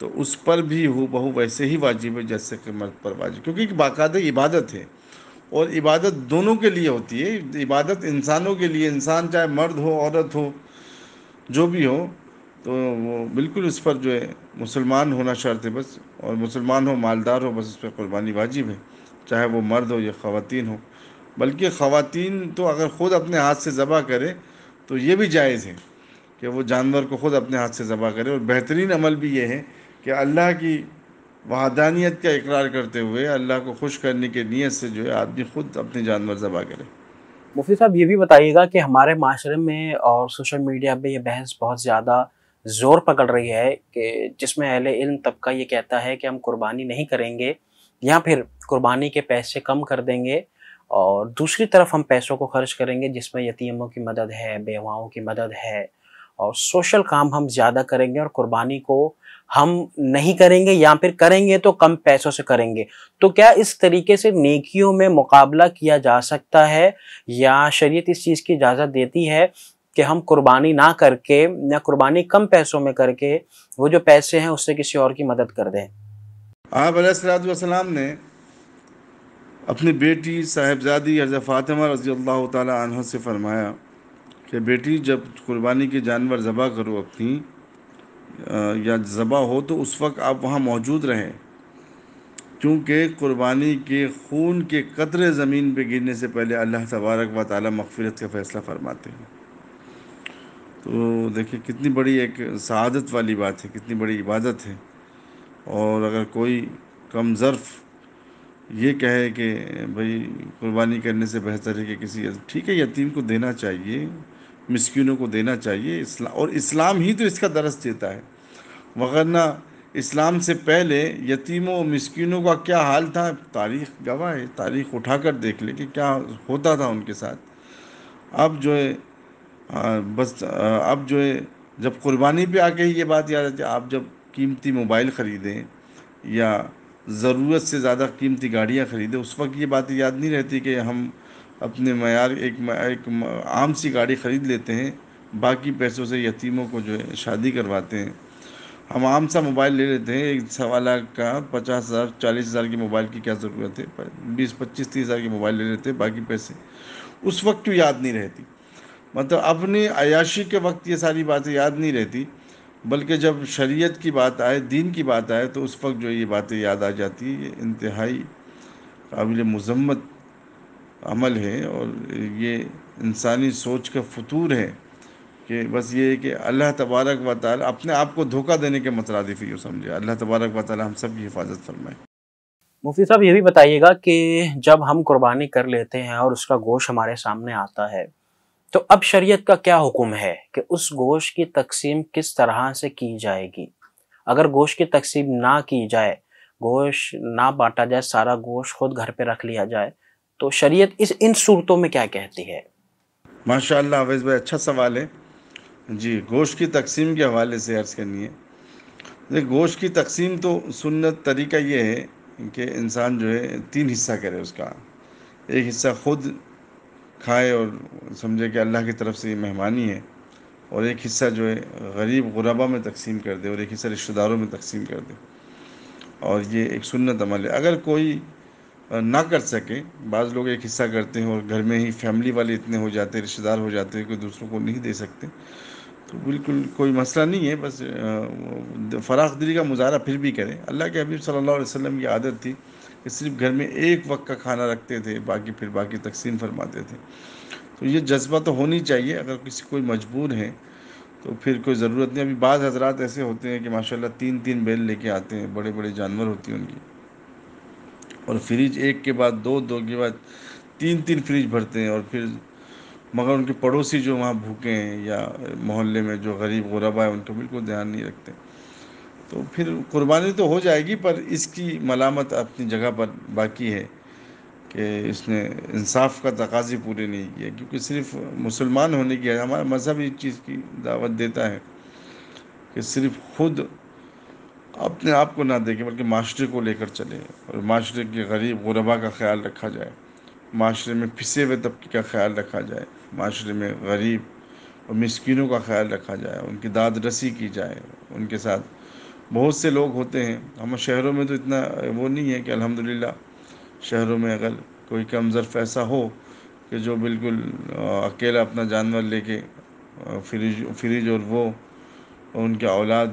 تو اس پر بھی ہو بہو ویسے ہی واجب ہے جیسے کہ مرد پر واجب، کیونکہ ایک باقاعدہ عبادت ہے، اور عبادت دونوں کے لیے ہوتی ہے، عبادت انسانوں کے لیے، انسان چاہے مرد ہو عورت ہو جو بھی ہو، تو وہ بالکل اس پر جو ہے مسلمان ہونا شرط ہے بس، اور مسلمان ہو مالدار ہو بس اس پہ قربانی واجب ہے، چاہے وہ مرد ہو یا خواتین ہو۔ بلکہ خواتین تو اگر خود اپنے ہاتھ سے ذبح کرے تو یہ بھی جائز ہے کہ وہ جانور کو خود اپنے ہاتھ سے ذبح کرے، اور بہترین عمل بھی یہ ہے کہ اللہ کی وحدانیت کا اقرار کرتے ہوئے اللہ کو خوش کرنے کی نیت سے جو ہے آدمی خود اپنے جانور ذبح کرے۔ مفتی صاحب یہ بھی بتائیے گا کہ ہمارے معاشرے میں اور سوشل میڈیا پہ یہ بحث بہت زیادہ زور پکڑ رہی ہے کہ جس میں اہل علم طبقہ یہ کہتا ہے کہ ہم قربانی نہیں کریں گے یا پھر قربانی کے پیسے کم کر دیں گے، اور دوسری طرف ہم پیسوں کو خرچ کریں گے جس میں یتیموں کی مدد ہے، بیواؤں کی مدد ہے، اور سوشل کام ہم زیادہ کریں گے، اور قربانی کو ہم نہیں کریں گے یا پھر کریں گے تو کم پیسوں سے کریں گے۔ تو کیا اس طریقے سے نیکیوں میں مقابلہ کیا جا سکتا ہے، یا شریعت اس چیز کی اجازت دیتی ہے کہ ہم قربانی نہ کر کے یا قربانی کم پیسوں میں کر کے وہ جو پیسے ہیں اس سے کسی اور کی مدد کر دیں؟ آپ علیہ الصلوۃ والسلام نے اپنی بیٹی صاحبزادی حضرت فاطمہ رضی اللہ تعالی عنہ سے فرمایا کہ بیٹی جب قربانی کے جانور ذبح کرو اپنی یا ذبح ہو تو اس وقت آپ وہاں موجود رہیں، کیونکہ قربانی کے خون کے قطرے زمین پہ گرنے سے پہلے اللہ تبارک و تعالی مغفرت کا فیصلہ فرماتے ہیں۔ تو دیکھیں کتنی بڑی ایک سعادت والی بات ہے، کتنی بڑی عبادت ہے۔ اور اگر کوئی کم ظرف یہ کہے کہ بھئی قربانی کرنے سے بہتر ہے کہ کسی، ٹھیک ہے یتیم کو دینا چاہیے، مسکینوں کو دینا چاہیے، اور اسلام ہی تو اس کا درس دیتا ہے، وغیرہ اسلام سے پہلے یتیموں و مسکینوں کا کیا حال تھا تاریخ گواہ ہے، تاریخ اٹھا کر دیکھ لے کہ کیا ہوتا تھا ان کے ساتھ۔ اب جو ہے اب جو ہے جب قربانی پہ آ کے ہی یہ بات یاد آتی ہے، آپ جب قیمتی موبائل خریدیں یا ضرورت سے زیادہ قیمتی گاڑیاں خریدیں، اس وقت یہ بات یاد نہیں رہتی کہ ہم اپنے معیار ایک عام سی گاڑی خرید لیتے ہیں، باقی پیسوں سے یتیموں کو جو ہے شادی کرواتے ہیں۔ ہم عام سا موبائل لے لیتے ہیں، 1.25 لاکھ کا 50,000 40,000 کی موبائل کی کیا ضرورت ہے، 20 25 30 ہزار کی موبائل لے لیتے ہیں، باقی پیسے اس وقت کیوں یاد نہیں رہتی؟ مطلب اپنی عیاشی کے وقت یہ ساری باتیں یاد نہیں رہتی، بلکہ جب شریعت کی بات آئے، دین کی بات آئے، تو اس وقت جو یہ باتیں یاد آ جاتی ہیں۔ یہ انتہائی قابل مذمت عمل ہے، اور یہ انسانی سوچ کا فطور ہے کہ بس یہ ہے کہ اللہ تبارک و تعالی اپنے آپ کو دھوکہ دینے کے مترادف ہی سمجھے۔ اللہ تبارک و تعالی ہم سب کی حفاظت فرمائے۔ مفتی صاحب یہ بھی بتائیے گا کہ جب ہم قربانی کر لیتے ہیں اور اس کا گوشت ہمارے سامنے آتا ہے تو اب شریعت کا کیا حکم ہے کہ اس گوشت کی تقسیم کس طرح سے کی جائے گی؟ اگر گوشت کی تقسیم نہ کی جائے، گوشت نہ بانٹا جائے، سارا گوشت خود گھر پہ رکھ لیا جائے، تو شریعت ان صورتوں میں کیا کہتی ہے؟ ماشاء اللہ حافظ بھائی، اچھا سوال ہے جی۔ گوشت کی تقسیم کے حوالے سے عرض کرنی ہے، دیکھ گوشت کی تقسیم تو سنت طریقہ یہ ہے کہ انسان جو ہے 3 حصہ کرے اس کا، ایک حصہ خود کھائے اور سمجھے کہ اللہ کی طرف سے یہ مہمانی ہے، اور ایک حصہ جو ہے غریب غربا میں تقسیم کر دے، اور ایک حصہ رشتہ داروں میں تقسیم کر دے، اور یہ ایک سنت عمل ہے۔ اگر کوئی نہ کر سکے، بعض لوگ ایک حصہ کرتے ہیں اور گھر میں ہی فیملی والے اتنے ہو جاتے ہیں، رشتہ دار ہو جاتے ہیں، کوئی دوسروں کو نہیں دے سکتے، تو بالکل کوئی مسئلہ نہیں ہے، بس فراخ دلی کا مظاہرہ پھر بھی کریں۔ اللہ کے حبیب صلی اللہ علیہ وسلم کی عادت تھی کہ صرف گھر میں ایک وقت کا کھانا رکھتے تھے، باقی تقسیم فرماتے تھے۔ تو یہ جذبہ تو ہونی چاہیے، اگر کسی کوئی مجبور ہے تو پھر کوئی ضرورت نہیں۔ ابھی بعض حضرات ایسے ہوتے ہیں کہ ماشاءاللہ 3 بیل لے کے آتے ہیں، بڑے بڑے جانور ہوتی ہیں ان کی، اور فریج ایک کے بعد دو کے بعد 3 فریج بھرتے ہیں، اور پھر مگر ان کے پڑوسی جو وہاں بھوکے ہیں یا محلے میں جو غریب غربا ہے ان کا بالکل دھیان نہیں رکھتے، تو پھر قربانی تو ہو جائے گی، پر اس کی ملامت اپنی جگہ پر باقی ہے کہ اس نے انصاف کا تقاضے پورے نہیں کیے، کیونکہ صرف مسلمان ہونے کی ہمارا مذہب اس چیز کی دعوت دیتا ہے کہ صرف خود اپنے آپ کو نہ دیکھیں بلکہ معاشرے کو لے کر چلے، اور معاشرے کے غریب غربا کا خیال رکھا جائے، معاشرے میں پھنسے ہوئے طبقے کا خیال رکھا جائے، معاشرے میں غریب اور مسکینوں کا خیال رکھا جائے، ان کی داد رسی کی جائے، ان کے ساتھ بہت سے لوگ ہوتے ہیں، ہم شہروں میں تو اتنا وہ نہیں ہے کہ الحمدللہ شہروں میں اگر کوئی کم ظرف ایسا ہو کہ جو بالکل اکیلا اپنا جانور لے کے فریج اور وہ اور ان کے اولاد،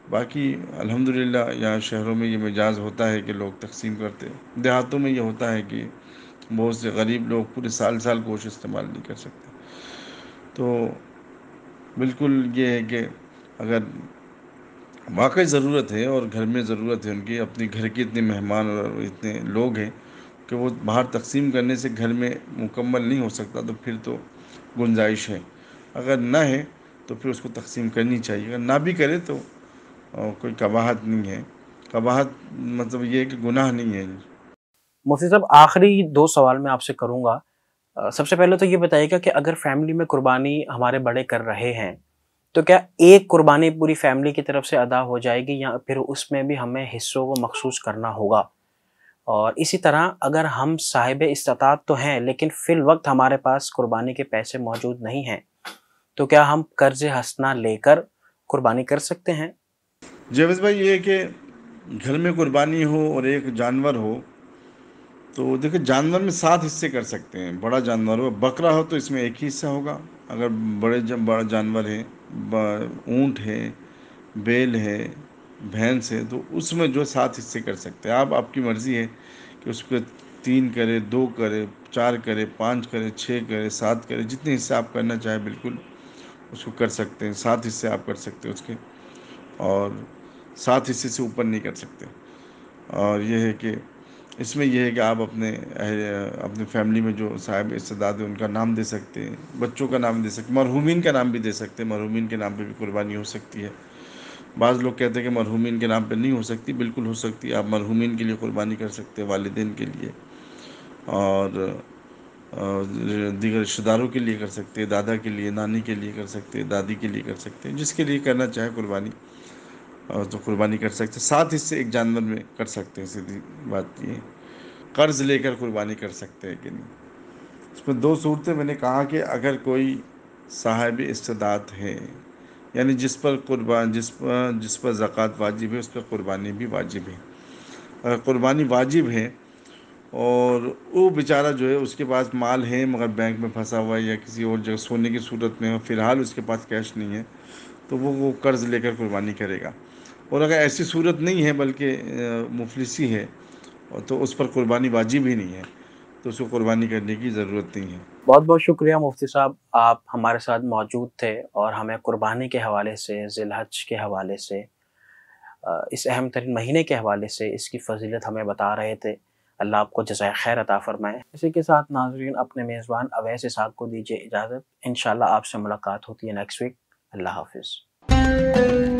باقی الحمدللہ یہاں شہروں میں یہ مجاز ہوتا ہے کہ لوگ تقسیم کرتے ہیں۔ دیہاتوں میں یہ ہوتا ہے کہ بہت سے غریب لوگ پورے سال گوشت استعمال نہیں کر سکتے۔ تو بالکل یہ ہے کہ اگر واقعی ضرورت ہے اور گھر میں ضرورت ہے ان کی، اپنی گھر کے اتنے مہمان اور اتنے لوگ ہیں کہ وہ باہر تقسیم کرنے سے گھر میں مکمل نہیں ہو سکتا، تو پھر تو گنجائش ہے۔ اگر نہ ہے تو پھر اس کو تقسیم کرنی چاہیے، اگر نہ بھی کرے تو کوئی قباحت نہیں ہے۔ قباحت مطلب یہ ہے کہ گناہ نہیں ہے۔ مفتی صاحب آخری 2 سوال میں آپ سے کروں گا۔ سب سے پہلے تو یہ بتائیے گا کہ اگر فیملی میں قربانی ہمارے بڑے کر رہے ہیں تو کیا ایک قربانی پوری فیملی کی طرف سے ادا ہو جائے گی یا پھر اس میں بھی ہمیں حصوں کو مخصوص کرنا ہوگا؟ اور اسی طرح اگر ہم صاحب استطاعت تو ہیں لیکن فی الوقت ہمارے پاس قربانی کے پیسے موجود نہیں ہیں تو کیا ہم قرض حسنہ لے کر قربانی کر سکتے ہیں؟ جیوز بھائی، یہ ہے کہ گھر میں قربانی ہو اور ایک جانور ہو تو دیکھیں جانور میں 7 حصے کر سکتے ہیں۔ بڑا جانور ہو، بکرا ہو تو اس میں ایک ہی حصہ ہوگا۔ اگر بڑا جانور ہے، اونٹ ہے، بیل ہے، بھینس ہے، تو اس میں جو 7 حصے کر سکتے ہیں آپ کی مرضی ہے کہ اس کو 3 کرے، 2 کرے، 4 کرے، 5 کرے، 6 کرے، 7 کرے، جتنے حصے آپ کرنا چاہیں بالکل اس کو کر سکتے ہیں۔ 7 حصے آپ کر سکتے ہیں اس کے، اور 7 حصے سے اوپر نہیں کر سکتے۔ اور یہ ہے کہ اس میں یہ ہے کہ آپ اپنے فیملی میں جو صاحب استعداد ہیں ان کا نام دے سکتے ہیں، بچوں کا نام دے سکتے ہیں، مرحومین کا نام بھی دے سکتے ہیں۔ مرحومین کے نام پہ بھی قربانی ہو سکتی ہے۔ بعض لوگ کہتے ہیں کہ مرحومین کے نام پہ نہیں ہو سکتی، بالکل ہو سکتی ہے۔ آپ مرحومین کے لیے قربانی کر سکتے ہیں، والدین کے لیے، اور دیگر رشتہ داروں کے لیے کر سکتے ہیں، دادا کے لیے، نانی کے لیے کر سکتے ہیں، دادی کے لیے کر سکتے ہیں، جس کے لیے کرنا چاہے قربانی تو قربانی کر سکتے ہیں۔ 7 حصے ایک جانور میں کر سکتے ہیں، سیدھی بات یہ ہے۔ قرض لے کر قربانی کر سکتے ہیں کہ نہیں، اس میں 2 صورتیں میں نے کہا کہ اگر کوئی صاحب استطاعت ہے، یعنی جس پر زکوٰۃ واجب ہے اس پر قربانی بھی واجب ہے۔ اگر قربانی واجب ہے اور وہ بیچارہ جو ہے اس کے پاس مال ہے مگر بینک میں پھنسا ہوا ہے یا کسی اور جگہ سونے کی صورت میں، فی الحال اس کے پاس کیش نہیں ہے، تو وہ قرض لے کر قربانی کرے گا۔ اور اگر ایسی صورت نہیں ہے بلکہ مفلسی ہے تو اس پر قربانی واجب ہی نہیں ہے، تو اس کو قربانی کرنے کی ضرورت نہیں ہے۔ بہت بہت شکریہ مفتی صاحب، آپ ہمارے ساتھ موجود تھے اور ہمیں قربانی کے حوالے سے، ذی الحج کے حوالے سے، اس اہم ترین مہینے کے حوالے سے اس کی فضیلت ہمیں بتا رہے تھے۔ اللہ آپ کو جزائے خیر عطا فرمائے۔ اسی کے ساتھ ناظرین اپنے میزبان اویس اسحاق کو دیجیے اجازت، انشاءاللہ آپ سے ملاقات ہوتی ہے نیکسٹ ویک۔ اللہ حافظ۔